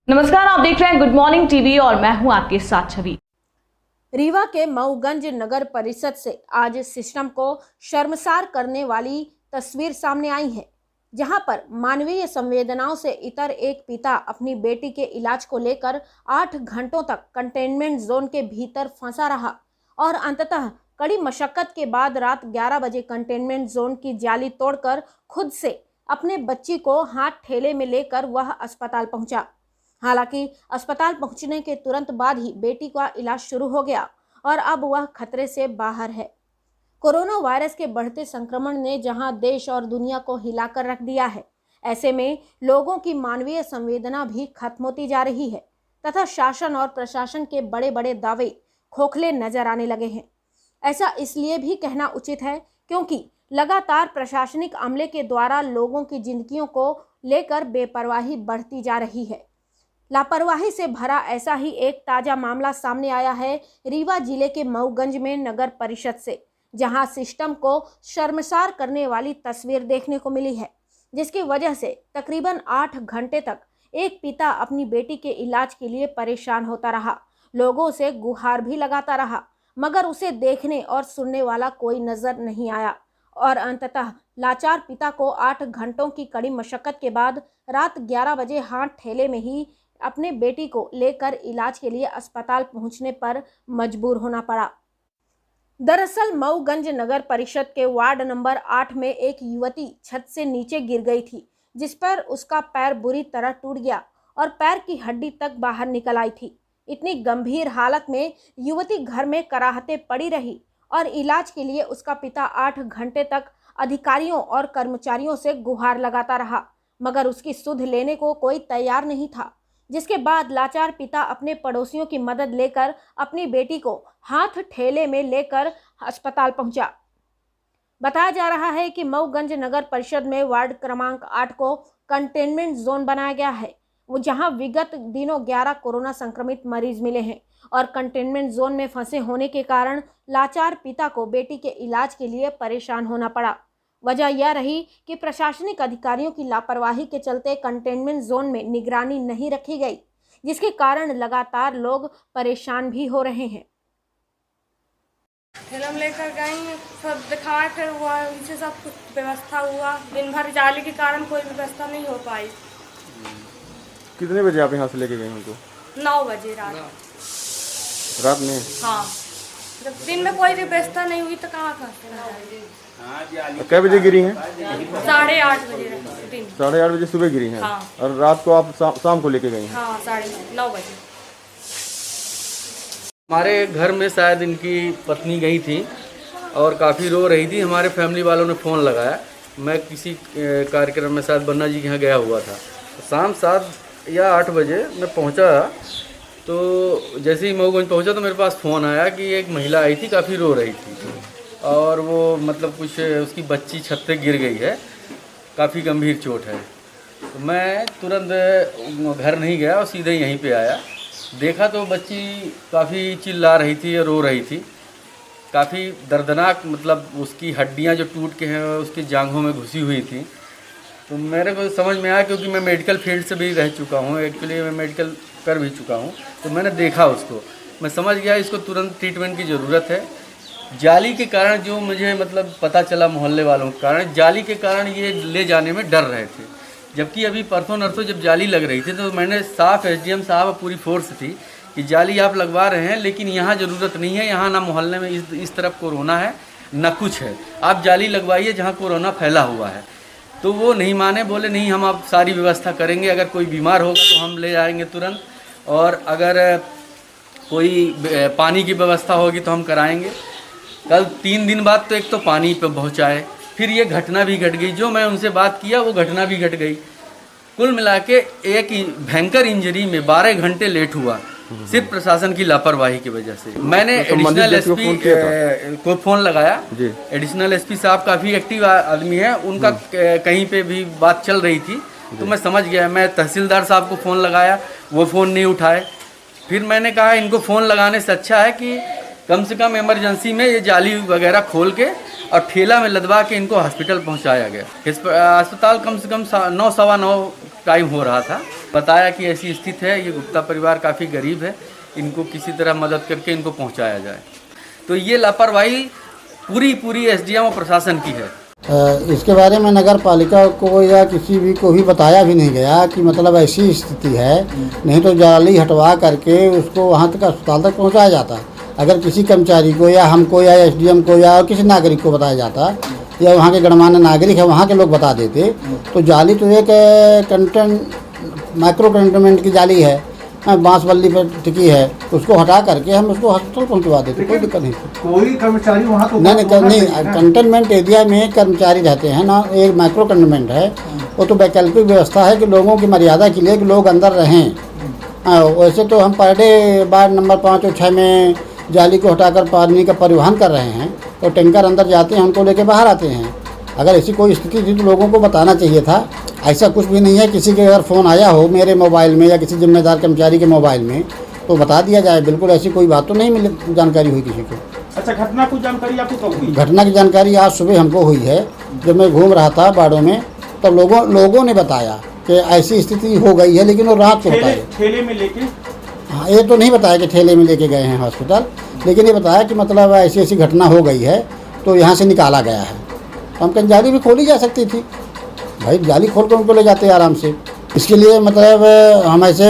नमस्कार, आप देख रहे हैं गुड मॉर्निंग टीवी और मैं हूं आपके साथ छवि। रीवा के मऊगंज नगर परिषद से आज सिस्टम को शर्मसार करने वाली तस्वीर सामने आई है, जहां पर मानवीय संवेदनाओं से इतर एक पिता अपनी बेटी के इलाज को लेकर 8 घंटों तक कंटेनमेंट जोन के भीतर फंसा रहा और अंततः कड़ी मशक्कत के बाद रात 11 बजे कंटेनमेंट जोन की जाली तोड़कर खुद से अपने बच्ची को हाथ ठेले में लेकर वह अस्पताल पहुंचा। हालांकि अस्पताल पहुंचने के तुरंत बाद ही बेटी का इलाज शुरू हो गया और अब वह खतरे से बाहर है। कोरोना वायरस के बढ़ते संक्रमण ने जहां देश और दुनिया को हिलाकर रख दिया है, ऐसे में लोगों की मानवीय संवेदना भी खत्म होती जा रही है तथा शासन और प्रशासन के बड़े बड़े दावे खोखले नजर आने लगे हैं। ऐसा इसलिए भी कहना उचित है क्योंकि लगातार प्रशासनिक अमले के द्वारा लोगों की जिंदगियों को लेकर बेपरवाही बढ़ती जा रही है। लापरवाही से भरा ऐसा ही एक ताजा मामला सामने आया है रीवा जिले के मऊगंज में नगर परिषद से, जहां सिस्टम को शर्मसार करने वाली तस्वीर देखने को मिली है, जिसकी वजह से तकरीबन 8 घंटे तक एक पिता अपनी बेटी के इलाज के लिए परेशान होता रहा, लोगों से गुहार भी लगाता रहा, मगर उसे देखने और सुनने वाला कोई नजर नहीं आया और अंततः लाचार पिता को 8 घंटों की कड़ी मशक्कत के बाद रात 11 बजे हाथ ठेले में ही अपने बेटी को लेकर इलाज के लिए अस्पताल पहुंचने पर मजबूर होना पड़ा। दरअसल मऊगंज नगर परिषद के वार्ड नंबर 8 में एक युवती छत से नीचे गिर गई थी, जिस पर उसका पैर बुरी तरह टूट गया और पैर की हड्डी तक बाहर निकल आई थी। इतनी गंभीर हालत में युवती घर में कराहते पड़ी रही और इलाज के लिए उसका पिता 8 घंटे तक अधिकारियों और कर्मचारियों से गुहार लगाता रहा, मगर उसकी सुध लेने को कोई तैयार नहीं था। जिसके बाद लाचार पिता अपने पड़ोसियों की मदद लेकर अपनी बेटी को हाथ ठेले में लेकर अस्पताल पहुंचा। बताया जा रहा है कि मऊगंज नगर परिषद में वार्ड क्रमांक 8 को कंटेनमेंट जोन बनाया गया है, वो जहां विगत दिनों 11 कोरोना संक्रमित मरीज मिले हैं और कंटेनमेंट जोन में फंसे होने के कारण लाचार पिता को बेटी के इलाज के लिए परेशान होना पड़ा। वजह यह रही कि प्रशासनिक अधिकारियों की लापरवाही के चलते कंटेनमेंट जोन में निगरानी नहीं रखी गई, जिसके कारण लगातार लोग परेशान भी हो रहे हैं। फिल्म लेकर गई, सब दिखाए, फिर हुआ उनसे सब कुछ व्यवस्था हुआ। दिन भर जाली के कारण कोई व्यवस्था नहीं हो पाई। कितने बजे आप यहाँ से लेके गए उनको? 9 बजे रात में? हाँ, जब दिन में कोई व्यवस्था नहीं हुई तो कहाँ कै बजे गिरी हैं? 8:30 बजे दिन। 8:30 बजे सुबह गिरी हैं? हाँ। और रात को आप शाम को लेके गई हैं? हाँ, 9:30 बजे। हमारे घर में शायद इनकी पत्नी गई थी और काफ़ी रो रही थी। हमारे फैमिली वालों ने फ़ोन लगाया। मैं किसी कार्यक्रम में शायद बन्ना जी के यहाँ गया हुआ था। शाम 7 या 8 बजे मैं पहुँचा, तो जैसे ही मऊगंज पहुँचा तो मेरे पास फ़ोन आया कि एक महिला आई थी, काफ़ी रो रही थी और वो मतलब कुछ उसकी बच्ची छत से गिर गई है, काफ़ी गंभीर चोट है। तो मैं तुरंत घर नहीं गया और सीधे यहीं पे आया। देखा तो बच्ची काफ़ी चिल्ला रही थी और रो रही थी, काफ़ी दर्दनाक, मतलब उसकी हड्डियां जो टूट के हैं उसकी जांघों में घुसी हुई थी। तो मेरे को समझ में आया, क्योंकि मैं मेडिकल फील्ड से भी रह चुका हूँ, एक्चुअली मैं मेडिकल कर भी चुका हूँ, तो मैंने देखा उसको, मैं समझ गया इसको तुरंत ट्रीटमेंट की ज़रूरत है। जाली के कारण जो मुझे मतलब पता चला मोहल्ले वालों के कारण, जाली के कारण ये ले जाने में डर रहे थे, जबकि अभी परसों नरसों जब जाली लग रही थी तो मैंने साफ एसडीएम साहब पूरी फोर्स थी कि जाली आप लगवा रहे हैं, लेकिन यहाँ ज़रूरत नहीं है, यहाँ ना मोहल्ले में इस तरफ कोरोना है ना कुछ है, आप जाली लगवाइए जहाँ कोरोना फैला हुआ है। तो वो नहीं माने, बोले नहीं हम आप सारी व्यवस्था करेंगे, अगर कोई बीमार होगा तो हम ले जाएंगे तुरंत, और अगर कोई पानी की व्यवस्था होगी तो हम कराएंगे। कल 3 दिन बाद तो एक तो पानी पे पहुँचाए, फिर ये घटना भी घट गई, जो मैं उनसे बात किया वो घटना भी घट गई। कुल मिला के एक भयंकर इंजरी में 12 घंटे लेट हुआ, सिर्फ प्रशासन की लापरवाही की वजह से। मैंने एडिशनल एसपी को फ़ोन लगाया। एडिशनल एसपी साहब काफ़ी एक्टिव आदमी है, उनका कहीं पे भी बात चल रही थी तो मैं समझ गया। मैं तहसीलदार साहब को फ़ोन लगाया, वो फ़ोन नहीं उठाए। फिर मैंने कहा इनको फ़ोन लगाने से अच्छा है कि कम से कम इमरजेंसी में ये जाली वगैरह खोल के और ठेला में लदवा के इनको हॉस्पिटल पहुंचाया गया। अस्पताल कम से कम 9 सवा 9 टाइम हो रहा था। बताया कि ऐसी स्थिति है, ये गुप्ता परिवार काफ़ी गरीब है, इनको किसी तरह मदद करके इनको पहुंचाया जाए। तो ये लापरवाही पूरी एसडीएम और प्रशासन की है। इसके बारे में नगर पालिका को या किसी भी को भी बताया भी नहीं गया कि मतलब ऐसी स्थिति है, नहीं तो जाली हटवा करके उसको वहाँ तक अस्पताल तक पहुँचाया जाता। अगर किसी कर्मचारी को या हमको या एसडीएम को या किसी नागरिक को बताया जाता या वहाँ के गणमान्य नागरिक है वहाँ के लोग बता देते, तो जाली तो एक माइक्रो कंटेनमेंट की जाली है, बांस बल्ली पर टिकी है, उसको हटा करके हम उसको हॉस्पिटल पहुंचवा देते, कोई दिक्कत नहीं। कोई कर्मचारी वहाँ तो नहीं कंटेनमेंट एरिया में कर्मचारी रहते हैं ना, एक माइक्रो कंटेनमेंट है, वो तो वैकल्पिक व्यवस्था है कि लोगों की मर्यादा के लिए कि लोग अंदर रहें। वैसे तो हम पर डे वार्ड नंबर 5 और 6 में जाली को हटाकर पानी का परिवहन कर रहे हैं, तो टैंकर अंदर जाते हैं, उनको लेके बाहर आते हैं। अगर ऐसी कोई स्थिति थी तो लोगों को बताना चाहिए था। ऐसा कुछ भी नहीं है, किसी के अगर फ़ोन आया हो मेरे मोबाइल में या किसी जिम्मेदार कर्मचारी के मोबाइल में तो बता दिया जाए। बिल्कुल ऐसी कोई बात तो नहीं मिली, जानकारी हुई किसी को। अच्छा, घटना की जानकारी आपको कब हुई? घटना की जानकारी आज सुबह हमको हुई है, जब मैं घूम रहा था बाड़ों में, तो लोगों ने बताया कि ऐसी स्थिति हो गई है, लेकिन वो रात को बताया। ठेले में लेके? हाँ, ये तो नहीं बताया कि ठेले में लेके गए हैं हॉस्पिटल, लेकिन ये बताया कि मतलब ऐसी घटना हो गई है तो यहाँ से निकाला गया है। हम कहीं जाली भी खोली जा सकती थी भाई, जाली खोल कर उनको ले जाते आराम से। इसके लिए मतलब हम ऐसे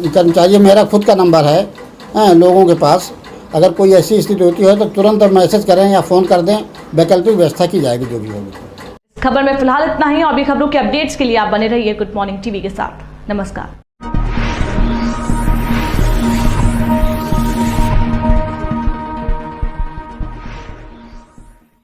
कर्मचारी, मेरा खुद का नंबर है लोगों के पास, अगर कोई ऐसी स्थिति होती है तो तुरंत मैसेज करें या फ़ोन कर दें, वैकल्पिक व्यवस्था की जाएगी जो भी होगी। खबर में फिलहाल इतना ही, और भी खबरों के अपडेट्स के लिए आप बने रहिए गुड मॉर्निंग टीवी के साथ। नमस्कार।